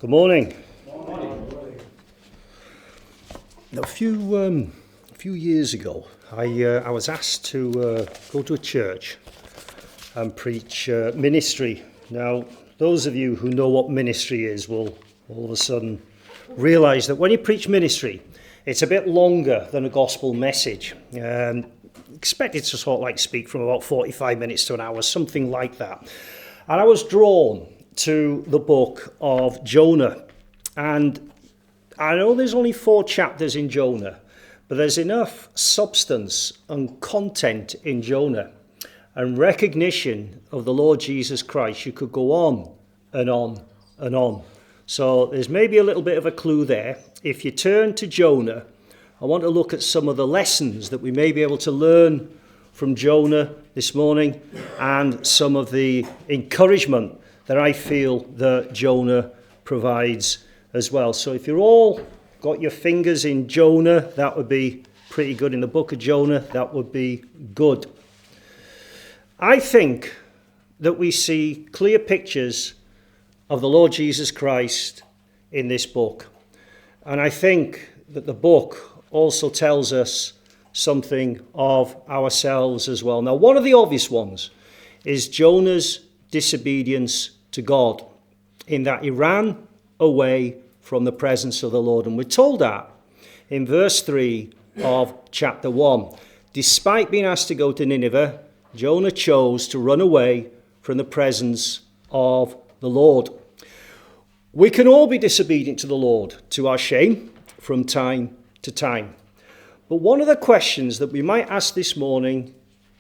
Good morning. Now, a few years ago, I was asked to go to a church and preach ministry. Now, those of you who know what ministry is will all of a sudden realise that when you preach ministry, it's a bit longer than a gospel message. Expected to sort of like speak from about 45 minutes to an hour, something like that. And I was drawn to the book of Jonah. And I know there's only 4 chapters in Jonah, but there's enough substance and content in Jonah and recognition of the Lord Jesus Christ. You could go on and on and on. So there's maybe a little bit of a clue there. If you turn to Jonah, I want to look at some of the lessons that we may be able to learn from Jonah this morning and some of the encouragement that I feel that Jonah provides as well. So if you're all got your fingers in Jonah, that would be pretty good. In the book of Jonah, that would be good. I think that we see clear pictures of the Lord Jesus Christ in this book. And I think that the book also tells us something of ourselves as well. Now, one of the obvious ones is Jonah's disobedience to God, in that he ran away from the presence of the Lord. And we're told that in verse 3 of chapter 1. Despite being asked to go to Nineveh, Jonah chose to run away from the presence of the Lord. We can all be disobedient to the Lord, to our shame, from time to time. But one of the questions that we might ask this morning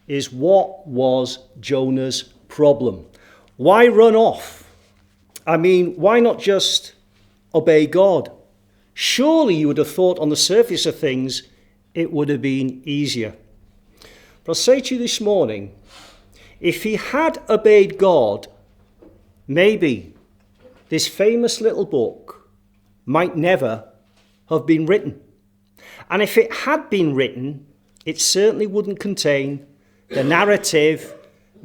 is, what was Jonah's problem? Why run off? I mean, why not just obey God? Surely you would have thought on the surface of things it would have been easier. But I'll say to you this morning, if he had obeyed God, maybe this famous little book might never have been written. And if it had been written, it certainly wouldn't contain the narrative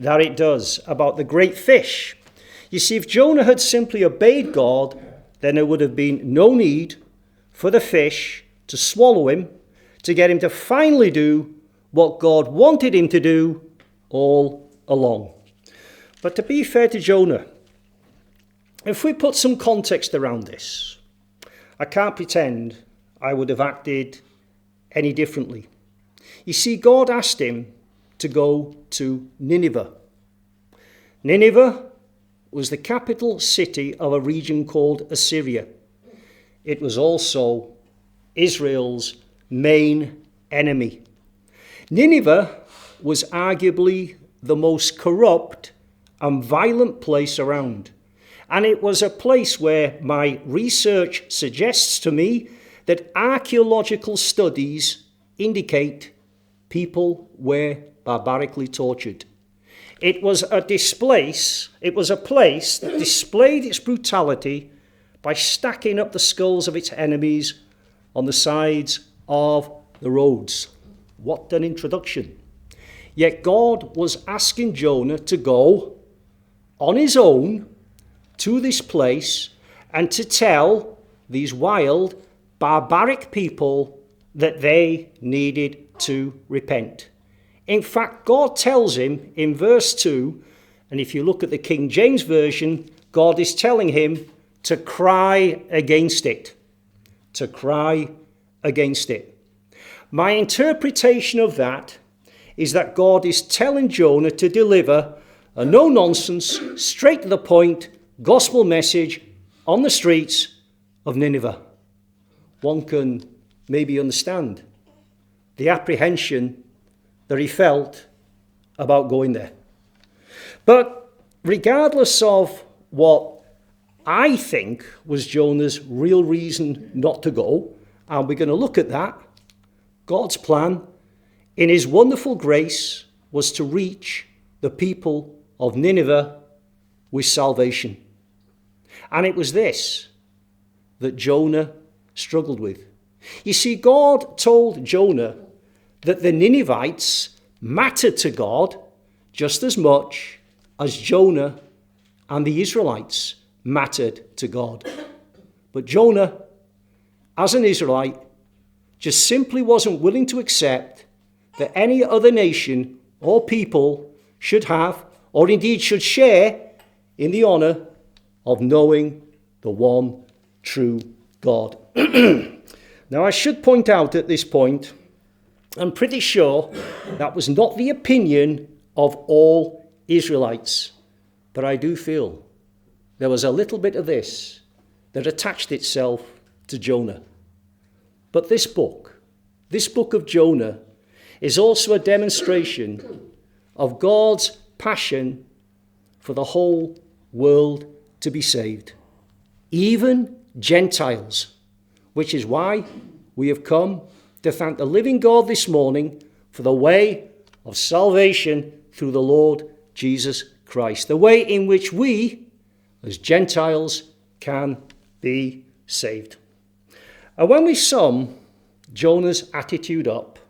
that it does about the great fish. You see, if Jonah had simply obeyed God, then there would have been no need for the fish to swallow him, to get him to finally do what God wanted him to do all along. But to be fair to Jonah, if we put some context around this, I can't pretend I would have acted any differently. You see, God asked him to go to Nineveh. Nineveh was the capital city of a region called Assyria. It was also Israel's main enemy. Nineveh was arguably the most corrupt and violent place around. And it was a place where my research suggests to me that archaeological studies indicate people were barbarically tortured. It was a place that displayed its brutality by stacking up the skulls of its enemies on the sides of the roads. What an introduction. Yet God was asking Jonah to go on his own to this place and to tell these wild, barbaric people that they needed to repent. In fact, God tells him in verse 2, and if you look at the King James Version, God is telling him to cry against it. To cry against it. My interpretation of that is that God is telling Jonah to deliver a no-nonsense, straight to the point gospel message on the streets of Nineveh. One can maybe understand the apprehension that he felt about going there. But regardless of what I think was Jonah's real reason not to go, and we're going to look at that, God's plan in his wonderful grace was to reach the people of Nineveh with salvation. And it was this that Jonah struggled with. You see, God told Jonah that the Ninevites mattered to God just as much as Jonah and the Israelites mattered to God. But Jonah, as an Israelite, just simply wasn't willing to accept that any other nation or people should have, or indeed should share, in the honor of knowing the one true God. Now, I should point out at this point, I'm pretty sure that was not the opinion of all Israelites, but I do feel there was a little bit of this that attached itself to Jonah. But this book of Jonah, is also a demonstration of God's passion for the whole world to be saved, even Gentiles, which is why we have come to thank the living God this morning for the way of salvation through the Lord Jesus Christ, the way in which we, as Gentiles, can be saved. And when we sum Jonah's attitude up,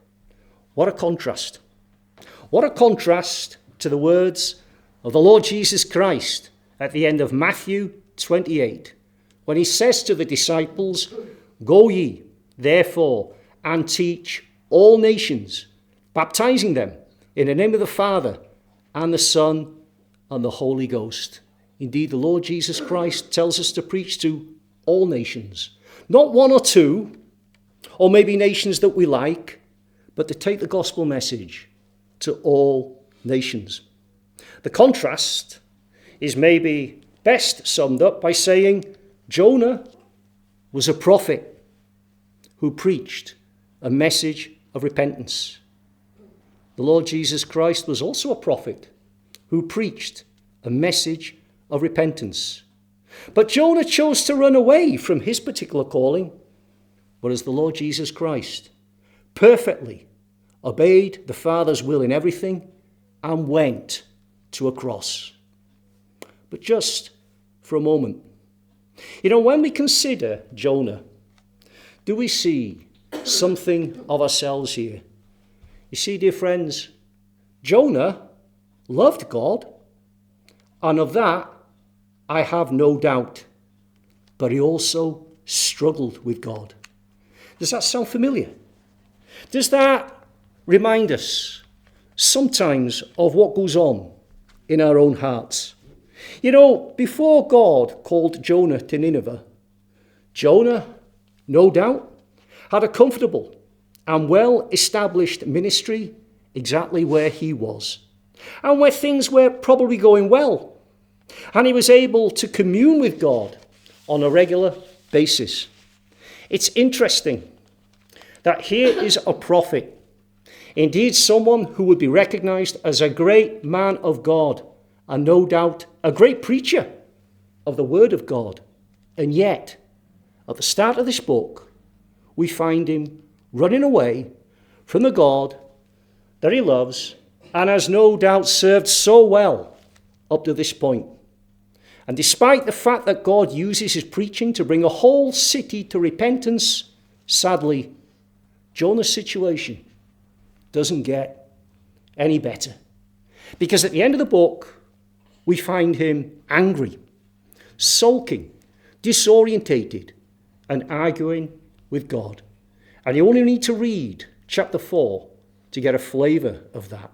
what a contrast. What a contrast to the words of the Lord Jesus Christ at the end of Matthew 28, when he says to the disciples, "Go ye, therefore, and teach all nations, baptizing them in the name of the Father and the Son and the Holy Ghost." Indeed, the Lord Jesus Christ tells us to preach to all nations, not one or two, or maybe nations that we like, but to take the gospel message to all nations. The contrast is maybe best summed up by saying Jonah was a prophet who preached a message of repentance. The Lord Jesus Christ was also a prophet who preached a message of repentance. But Jonah chose to run away from his particular calling, whereas the Lord Jesus Christ perfectly obeyed the Father's will in everything and went to a cross. But just for a moment, when we consider Jonah, do we see something of ourselves here? You see, dear friends, Jonah loved God, and of that I have no doubt, but he also struggled with God. Does that sound familiar? Does that remind us sometimes of what goes on in our own hearts? Before God called Jonah to Nineveh, Jonah, no doubt, had a comfortable and well-established ministry exactly where he was, and where things were probably going well, and he was able to commune with God on a regular basis. It's interesting that here is a prophet, indeed someone who would be recognized as a great man of God, and no doubt a great preacher of the word of God. And yet, at the start of this book, we find him running away from the God that he loves and has no doubt served so well up to this point. And despite the fact that God uses his preaching to bring a whole city to repentance, sadly, Jonah's situation doesn't get any better. Because at the end of the book, we find him angry, sulking, disorientated, and arguing with God. And you only need to read chapter 4 to get a flavour of that.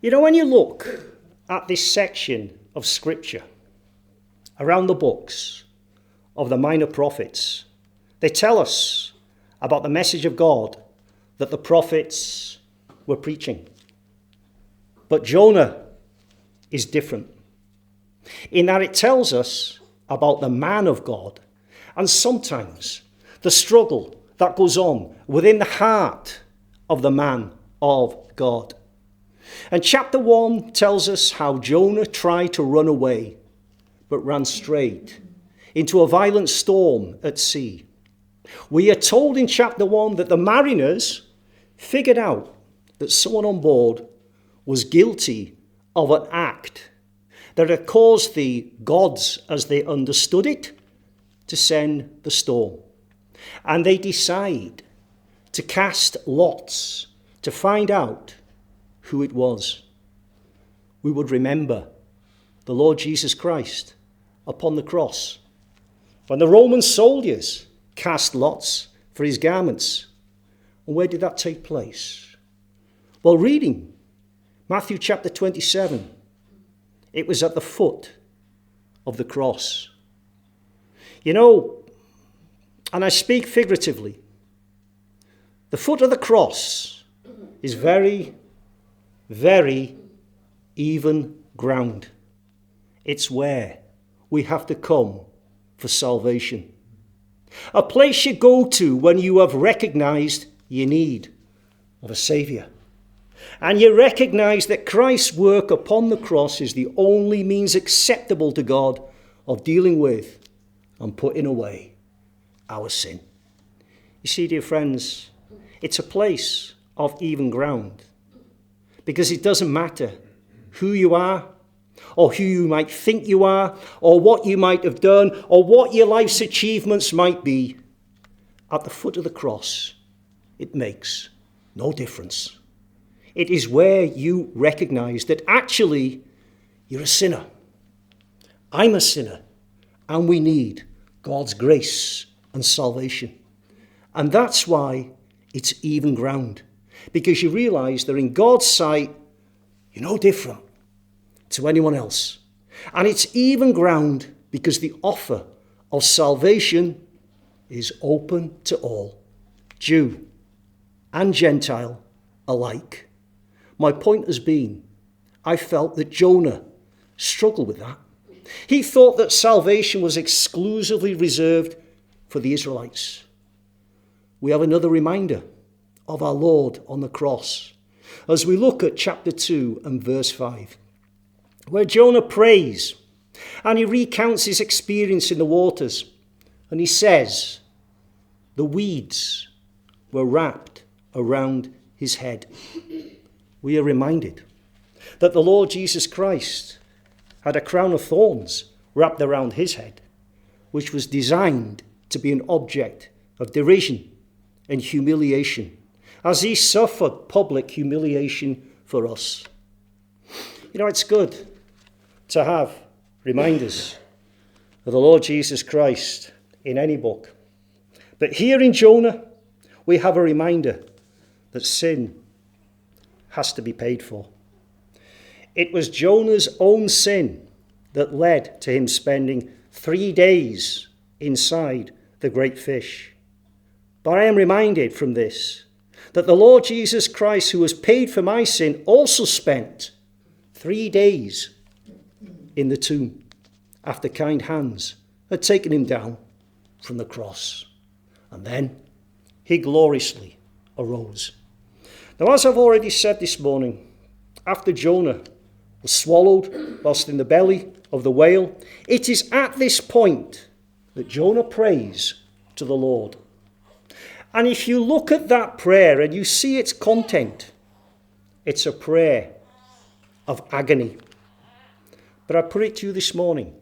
When you look at this section of Scripture around the books of the minor prophets, they tell us about the message of God that the prophets were preaching. But Jonah is different in that it tells us about the man of God and sometimes the struggle that goes on within the heart of the man of God. And chapter 1 tells us how Jonah tried to run away, but ran straight into a violent storm at sea. We are told in chapter 1 that the mariners figured out that someone on board was guilty of an act that had caused the gods, as they understood it, to send the storm. And they decide to cast lots to find out who it was. We would remember the Lord Jesus Christ upon the cross, when the Roman soldiers cast lots for his garments. And where did that take place? Well, reading Matthew chapter 27, it was at the foot of the cross. You know, and I speak figuratively, the foot of the cross is very, very even ground. It's where we have to come for salvation. A place you go to when you have recognized your need of a Saviour. And you recognize that Christ's work upon the cross is the only means acceptable to God of dealing with and putting away our sin. You see, dear friends, it's a place of even ground, because it doesn't matter who you are, or who you might think you are, or what you might have done, or what your life's achievements might be. At the foot of the cross, it makes no difference. It is where you recognize that actually you're a sinner. I'm a sinner, and we need God's grace and salvation. And that's why it's even ground, because you realize that in God's sight, you're no different to anyone else. And it's even ground because the offer of salvation is open to all, Jew and Gentile alike. My point has been, I felt that Jonah struggled with that. He thought that salvation was exclusively reserved for the Israelites. We have another reminder of our Lord on the cross as we look at chapter 2 and verse 5, where Jonah prays and he recounts his experience in the waters, and he says the weeds were wrapped around his head. We are reminded that the Lord Jesus Christ had a crown of thorns wrapped around his head, which was designed to be an object of derision and humiliation, as he suffered public humiliation for us. You know, it's good to have reminders of the Lord Jesus Christ in any book. But here in Jonah, we have a reminder that sin has to be paid for. It was Jonah's own sin that led to him spending 3 days inside the great fish. But I am reminded from this that the Lord Jesus Christ, who has paid for my sin, also spent 3 days in the tomb after kind hands had taken him down from the cross. And then he gloriously arose. Now, as I've already said this morning, after Jonah was swallowed whilst in the belly of the whale, it is at this point that Jonah prays to the Lord. And if you look at that prayer and you see its content, it's a prayer of agony. But I put it to you this morning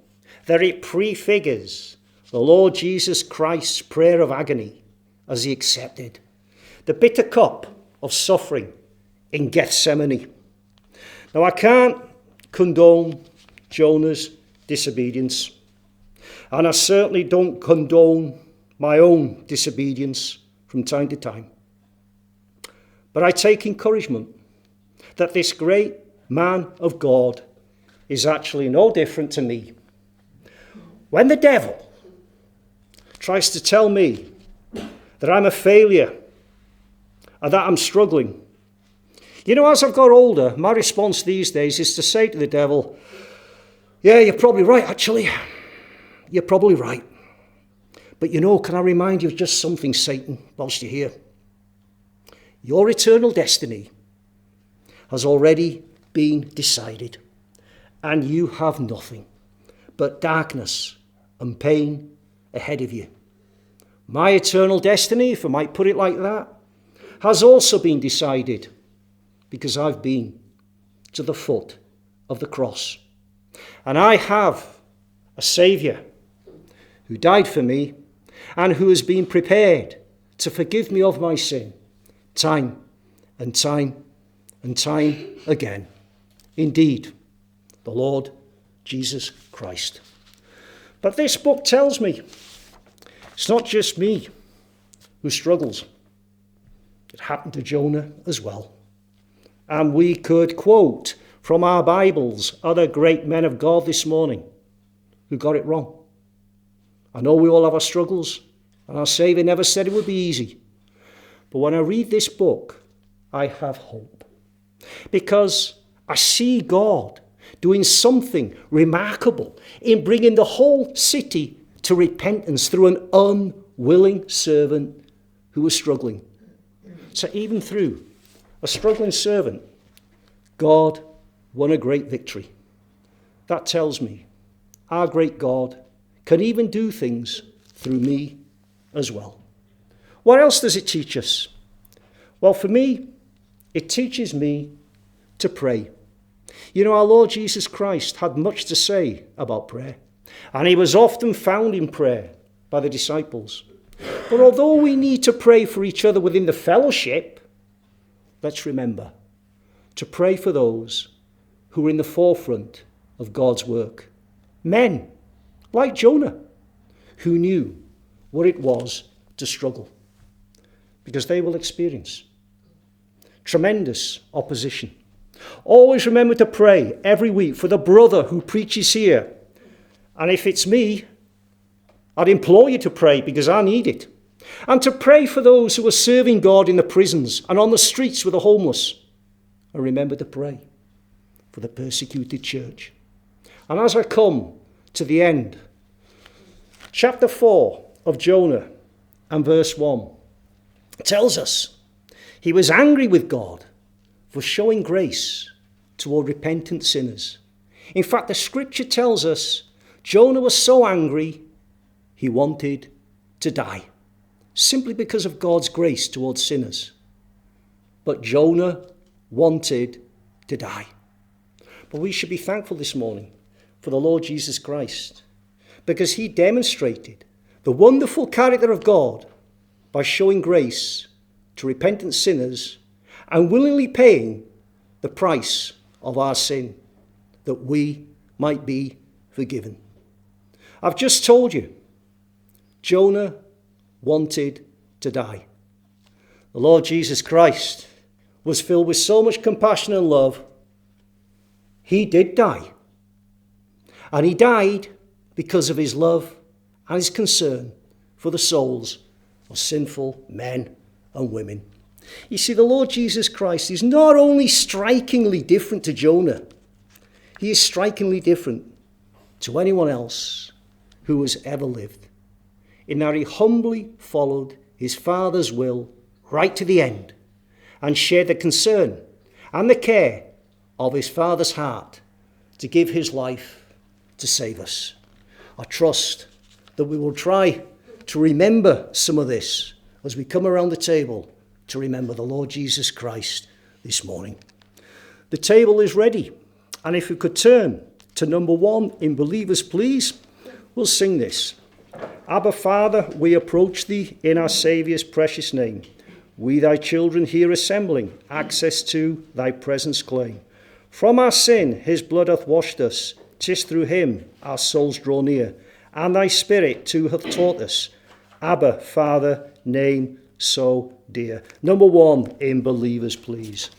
that it prefigures the Lord Jesus Christ's prayer of agony as he accepted the bitter cup of suffering in Gethsemane. Now, I can't condone Jonah's disobedience, and I certainly don't condone my own disobedience from time to time. But I take encouragement that this great man of God is actually no different to me. When the devil tries to tell me that I'm a failure and that I'm struggling, you know, as I've got older, my response these days is to say to the devil, yeah, you're probably right, actually. You're probably right. But you know, can I remind you of just something, Satan, whilst you're here? Your eternal destiny has already been decided, and you have nothing but darkness and pain ahead of you. My eternal destiny, if I might put it like that, has also been decided, because I've been to the foot of the cross. And I have a Saviour who died for me and who has been prepared to forgive me of my sin time and time and time again. Indeed, the Lord Jesus Christ. But this book tells me It's not just me who struggles. It happened to Jonah as well. And we could quote from our Bibles other great men of God this morning who got it wrong. I know we all have our struggles, and our Saviour never said it would be easy. But when I read this book, I have hope. Because I see God doing something remarkable in bringing the whole city to repentance through an unwilling servant who was struggling. So even through a struggling servant, God won a great victory. That tells me our great God can even do things through me as well. What else does it teach us? Well, for me, it teaches me to pray. You know, our Lord Jesus Christ had much to say about prayer, and he was often found in prayer by the disciples. But although we need to pray for each other within the fellowship, let's remember to pray for those who are in the forefront of God's work. Men like Jonah, who knew what it was to struggle, because they will experience tremendous opposition. Always remember to pray every week for the brother who preaches here. And if it's me, I'd implore you to pray because I need it. And to pray for those who are serving God in the prisons and on the streets with the homeless. And remember to pray for the persecuted church. And as I come to the end, chapter 4 of Jonah and verse 1 tells us he was angry with God for showing grace toward repentant sinners. In fact, the scripture tells us Jonah was so angry he wanted to die, simply because of God's grace towards sinners. But Jonah wanted to die. But we should be thankful this morning for the Lord Jesus Christ, because he demonstrated the wonderful character of God by showing grace to repentant sinners and willingly paying the price of our sin, that we might be forgiven. I've just told you, Jonah wanted to die. The Lord Jesus Christ was filled with so much compassion and love, he did die. And he died because of his love and his concern for the souls of sinful men and women. You see, the Lord Jesus Christ is not only strikingly different to Jonah, he is strikingly different to anyone else who has ever lived, in that he humbly followed his Father's will right to the end and shared the concern and the care of his Father's heart to give his life to save us. I trust that we will try to remember some of this as we come around the table to remember the Lord Jesus Christ this morning. The table is ready, and if we could turn to number 1 in Believers Please, we'll sing this. Abba Father, we approach thee in our Saviour's precious name. We thy children here assembling, access to thy presence claim. From our sin his blood hath washed us, 'tis through him our souls draw near, and thy Spirit too hath taught us, Abba Father, name so dear. Number 1 in Believers Please.